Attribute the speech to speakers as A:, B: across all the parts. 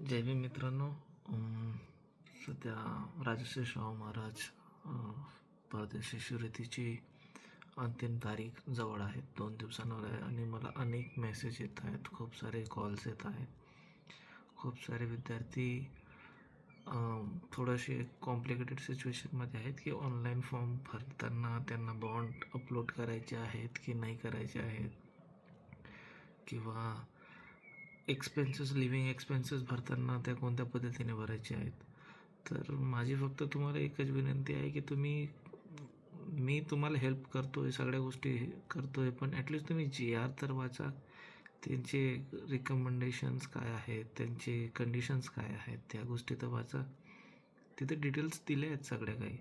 A: जय भीम मित्रांनो. सध्या राजश्री शाहू महाराज परदेशी शिष्यवृत्तीची अंतिम तारीख जवळ आहे, 2 दिवसांवर आहे आणि मला अनेक मेसेज येत आहेत, खूप सारे कॉल्स येत आहेत. खूप सारे विद्यार्थी थोडेसे कॉम्प्लिकेटेड सिच्युएशनमध्ये आहेत की ऑनलाईन फॉर्म भरताना त्यांना बॉन्ड अपलोड करायचे आहेत की नाही करायचे आहेत, किंवा लिव्हिंग एक्सपेन्सेस भरताना त्या कोणत्या पद्धतीने भरायचे आहेत. तर माझी फक्त तुम्हाला एकच विनंती आहे की मी तुम्हाला हेल्प करतो आहे, सगळ्या गोष्टी करतो आहे, पण ॲटलिस्ट तुम्ही GR तर वाचा. त्यांचे रिकमेंडेशन्स काय आहेत, त्यांचे कंडिशन्स काय आहेत, त्या गोष्टी तर वाचा. तिथे डिटेल्स दिले आहेत सगळ्या काही.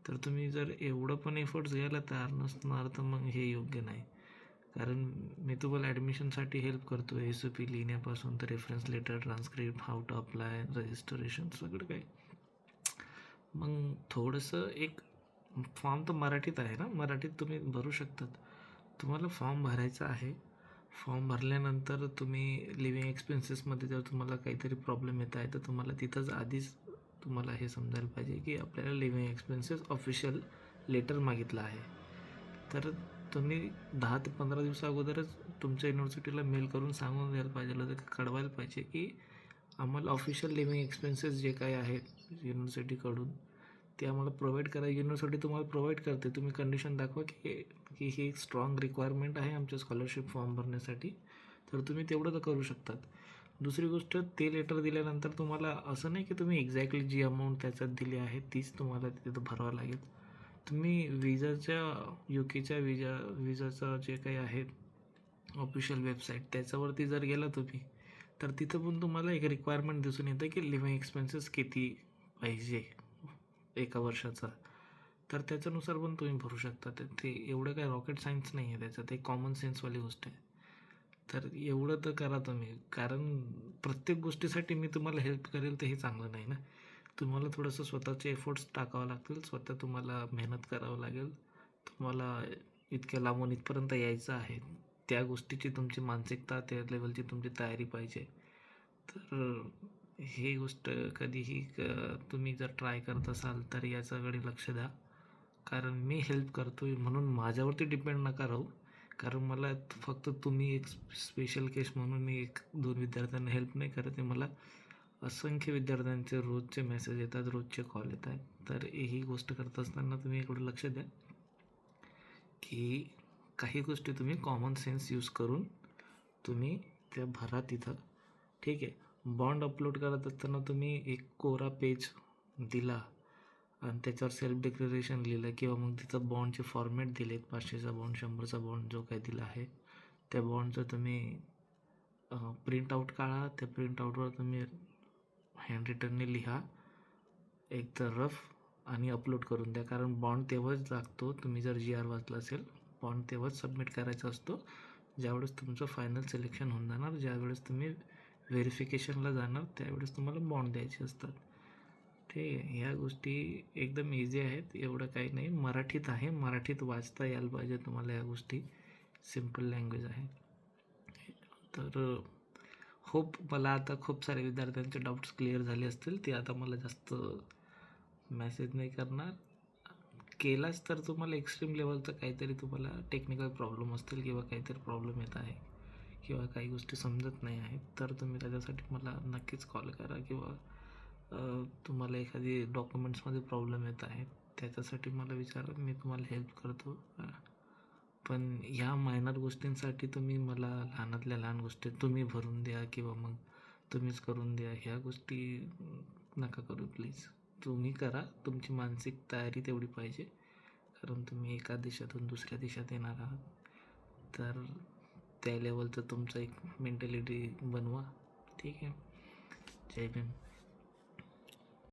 A: तर तुम्ही जर एवढं पण एफर्ट्स घ्यायला तयार नसणार तर मग हे योग्य नाही. कारण मी तुम्हाला ॲडमिशनसाठी हेल्प करतो आहे, SOP लिहिण्यापासून तर reference letter, transcript, how to apply, registration, सगळं काही. मग थोडंसं एक फॉर्म तर मराठीत आहे ना, मराठीत तुम्ही भरू शकतात. तुम्हाला फॉर्म भरायचा आहे. फॉर्म भरल्यानंतर तुम्ही लिव्हिंग एक्सपेन्सेसमध्ये जर तुम्हाला काहीतरी प्रॉब्लेम येत आहे तर तुम्हाला तिथंच आधीच तुम्हाला हे समजायला पाहिजे की आपल्याला लिव्हिंग एक्सपेन्सेस ऑफिशियल लेटर मागितलं आहे. तर तुम्ही 10 ते 15 दिवसा अगोदरच तुमच्या युनिव्हर्सिटीला मेल करून सांगून द्यायला पाहिजे होतं, की कळवायला पाहिजे की आम्हाला ऑफिशियल लिव्हिंग एक्सपेन्सेस जे काही आहेत युनिव्हर्सिटीकडून ते आम्हाला प्रोव्हाइड करा. युनिव्हर्सिटी तुम्हाला प्रोव्हाइड करते. तुम्ही कंडिशन दाखवा की ही एक स्ट्रॉंग रिक्वायरमेंट आहे आमच्या स्कॉलरशिप फॉर्म भरण्यासाठी, तर तुम्ही तेवढं तर करू शकतात. दुसरी गोष्ट, ते लेटर दिल्यानंतर तुम्हाला असं नाही की तुम्ही एक्झॅक्टली जी अमाऊंट त्याच्यात दिली आहे तीच तुम्हाला तिथं भरावं लागेल. तुम्ही UKच्या विजाचं जे काही आहे ऑफिशियल वेबसाईट त्याच्यावरती जर गेला तुम्ही, तर तिथं पण तुम्हाला एक रिक्वायरमेंट दिसून येतं की लिव्हिंग एक्सपेन्सेस किती पाहिजे एका वर्षाचा. तर त्याच्यानुसार पण तुम्ही भरू शकता. ते एवढं काय रॉकेट सायन्स नाही आहे त्याच्यात, एक कॉमन सेन्सवाली गोष्ट आहे. तर एवढं तर करा तुम्ही, कारण प्रत्येक गोष्टीसाठी मी तुम्हाला हेल्प करेल तर हे चांगलं नाही ना. तुम्हाला थोडंसं स्वतःचे एफर्ट्स टाकावं लागतील, स्वतः तुम्हाला मेहनत करावं लागेल. तुम्हाला इतक्या लांबून इथपर्यंत यायचं आहे, त्या गोष्टीची तुमची मानसिकता, त्या लेवलची तुमची तयारी पाहिजे. तर ही गोष्ट कधीही तुम्ही जर ट्राय करत असाल तर याच्याकडे लक्ष द्या. कारण मी हेल्प करतो आहे म्हणून माझ्यावरती डिपेंड नका राहू. कारण मला फक्त तुम्ही एक स्पेशल केस म्हणून मी 1-2 विद्यार्थ्यांना हेल्प नाही करत आहे. मला असंख्य विद्यार्थ्यांचे रोजचे मेसेज येतात, रोजचे कॉल येत आहेत. तर ही गोष्ट करत असताना तुम्ही इकडं लक्ष द्या की काही गोष्टी तुम्ही कॉमन सेन्स यूज करून तुम्ही त्या भरा तिथं. ठीक आहे. बॉन्ड अपलोड करत असताना तुम्ही एक कोरा पेज दिला आणि त्याच्यावर सेल्फ डिक्लेरेशन लिहिलं, किंवा मग तिथं बॉन्डचे फॉर्मॅट दिलेत, 500चा बॉन्ड, 100चा बॉन्ड जो काही दिला आहे त्या बॉन्डचं तुम्ही प्रिंटआउट काढा. त्या प्रिंटआउटवर तुम्ही हँड रिटनने लिहा एक तर रफ आणि अपलोड करून द्या. कारण बॉन्ड तेव्हाच लागतो, तुम्ही जर GR वाचला असेल, बॉन्ड तेव्हाच सबमिट करायचा असतो ज्यावेळेस तुमचं फायनल सिलेक्शन होऊन जाणार. ज्यावेळेस तुम्ही व्हेरिफिकेशनला जाणार त्यावेळेस तुम्हाला बॉन्ड द्यायचे असतात. ठीक आहे. ह्या गोष्टी एकदम इझी आहेत, एवढं काही नाही. मराठीत आहे, मराठीत वाचता यायला पाहिजे तुम्हाला. ह्या गोष्टी सिम्पल लँग्वेज आहे. तर मला आता खूप सारे विद्यार्थ्यांचे डाऊट्स क्लिअर झाले असतील. ते आता मला जास्त मेसेज नाही करणार. केलाच तर तुम्हाला एक्स्ट्रीम लेवलचं काहीतरी तुम्हाला टेक्निकल प्रॉब्लेम असतील, किंवा काहीतरी प्रॉब्लेम येत आहे, किंवा काही गोष्टी समजत नाही आहेत, तर तुम्ही त्याच्यासाठी मला नक्कीच कॉल करा. किंवा तुम्हाला एखादी डॉक्युमेंट्समध्ये प्रॉब्लेम येत आहे त्याच्यासाठी मला विचारा, मी तुम्हाला हेल्प करतो. पण ह्या मायनर गोष्टींसाठी तुम्ही मला लहानातल्या लहान गोष्टी तुम्ही भरून द्या किंवा मग तुम्हीच करून द्या, ह्या गोष्टी नका करू प्लीज. तुम्ही करा, तुमची मानसिक तयारी तेवढी पाहिजे. कारण तुम्ही एका देशातून दुसऱ्या देशात येणार आहात, तर त्या लेवलचं तुमचं एक मेंटॅलिटी बनवा. ठीक आहे. जय भीम.